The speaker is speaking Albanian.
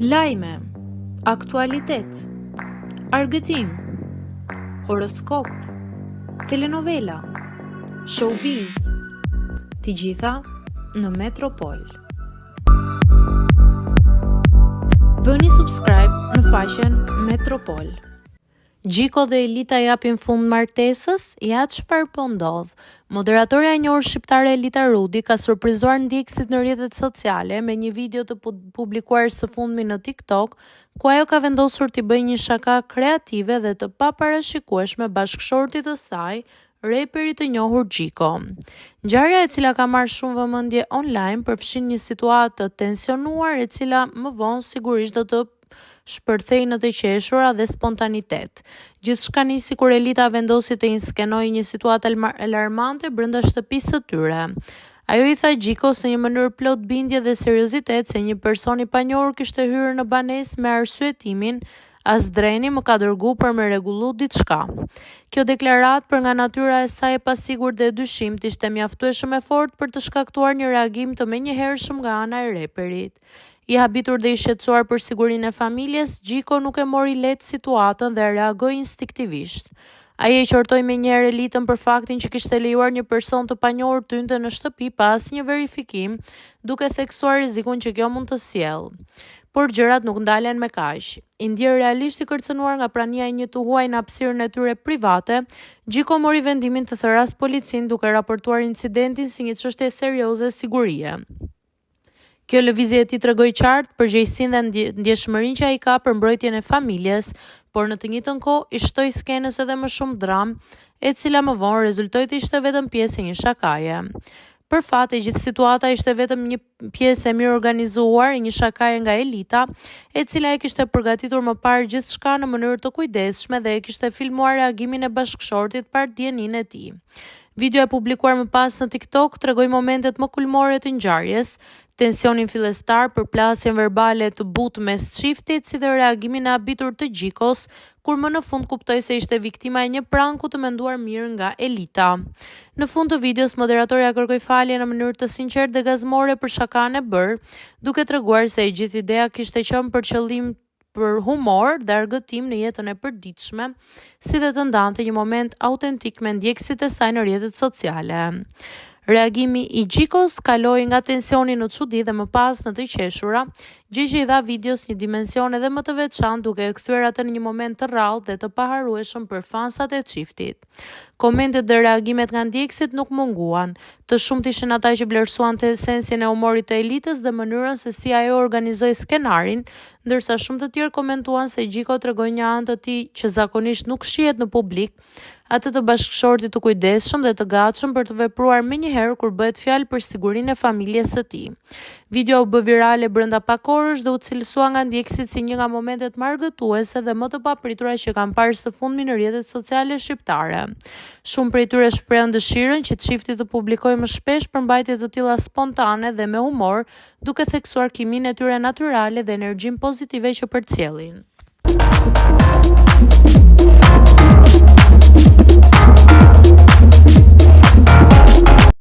Lajme, aktualitet, argëtim, horoskop, telenovela, showbiz, të gjitha në Metropol. Bëni subscribe në faqen Metropol. Gjiko dhe Elita japin fund martesës, ja çfarë po ndodh. Moderatorja e njohur shqiptare Elita Rudi ka surprizuar ndjekësit në rrjetet sociale me një video të publikuar së fundmi në TikTok, ku ajo ka vendosur t'i bëjë një shaka kreative dhe të paparashikueshme bashkëshortit të saj, reperit të njohur Gjiko. Ngjarja e cila ka marrë shumë vëmendje online përfshin një situatë të tensionuar e cila më vonë sigurisht do të shpërthej në të qeshura dhe spontanitet. Gjithçka nisi kur Elita vendosi të inskenojë një situatë alarmante brenda shtëpisë së tyre. Ajo i tha Gjikos në një mënyrë plot bindje dhe seriozitet se një person i panjohur kishte hyrë në banesë me arsyetimin "as dreni më ka dërguar për me rregullu diçka". Kjo deklaratë për nga natyra e saj e pasigurt dhe e dyshimit ishte mjaftueshëm e fortë për të shkaktuar një reagim të menjëhershëm nga ana e reperit. I habitur dhe i shqetësuar për sigurinë e familjes, Gjiko nuk e mori lehtë situatën dhe reagoi instiktivisht. Ai e qortoi menjëherë Elitën për faktin që kishte lejuar një person të panjohur të hynte në shtëpi pa asnjë verifikim, duke theksuar rrezikun që kjo mund të sjellë. Por gjërat nuk ndalen me kaq. I ndjer realisht i kërcënuar nga prania e një të huaj në hapësirën e tyre private, Gjiko mori vendimin të thërras policin duke raportuar incidentin si një çështje serioze sigurie. Kjo lëvizje e tij tregoi qartë përgjegjësinë dhe ndjeshmërinë që ai ka për mbrojtjen e familjes, por në të njëjtën kohë i shtoi skenës edhe më shumë dramë, e cila më vonë rezultoi të ishte vetëm pjesë e një shakaje. Për fat, e gjithë situata ishte vetëm një pjesë e mirë organizuar e një shakaje nga Elita, e cila e kishte përgatitur më parë gjithçka në mënyrë të kujdesshme dhe e kishte filmuar reagimin e bashkëshortit par dieninë e tij. Video e publikuar më pas në TikTok tregoi momentet më kulmore të ngjarjes, tensionin fillestar, përplasjen verbale të butë mes çiftit, si dhe reagimin e habitur të Gjikos, kur më në fund kuptoi se ishte viktima e një pranku të menduar mirë nga Elita. Në fund të videos, moderatorja kërkoi falje në mënyrë të sinqertë dhe gazmore për shakanë e bërë, duke treguar se e gjithë ideja kishte qenë për qëllim për humor dhe argëtim në jetën e përditshme, si dhe të ndante një moment autentik me ndjekësit e saj në rrjetet sociale. Reagimi i Gjikos kaloi nga tensioni në çudi dhe më pas në të qeshura, gjë që i dha videos një dimension edhe më të veçantë duke e kthyer atë në një moment të rrallë dhe të paharrueshëm për fansat e çiftit. Komentet dhe reagimet nga ndjekësit nuk munguan. Të shumt ishin ata që vlerësuan të esensin e humorit të Elitës dhe mënyrën se si ajo organizoi skenarin, ndërsa shumë të tjerë komentuan se Gjiko tregoi një anë të tij që zakonisht nuk shihet në publik, atë të bashkëshortit të kujdesshëm dhe të gatshëm për të vepruar menjëherë kur bëhet fjalë për sigurinë e familjes së tij. Video u bë virale brenda pak orësh dhe u cilësua nga ndjekësit si një nga momentet më argëtuese dhe më të papritura që kanë parë së fundmi në rrjetet sociale shqiptare. Shumë prej tyre shprehën dëshirën që çifti të publikojë më shpesh përmbajtje të tilla spontane dhe me humor, duke theksuar kiminë e tyre natyrale dhe energjinë pozitive që përcjellin.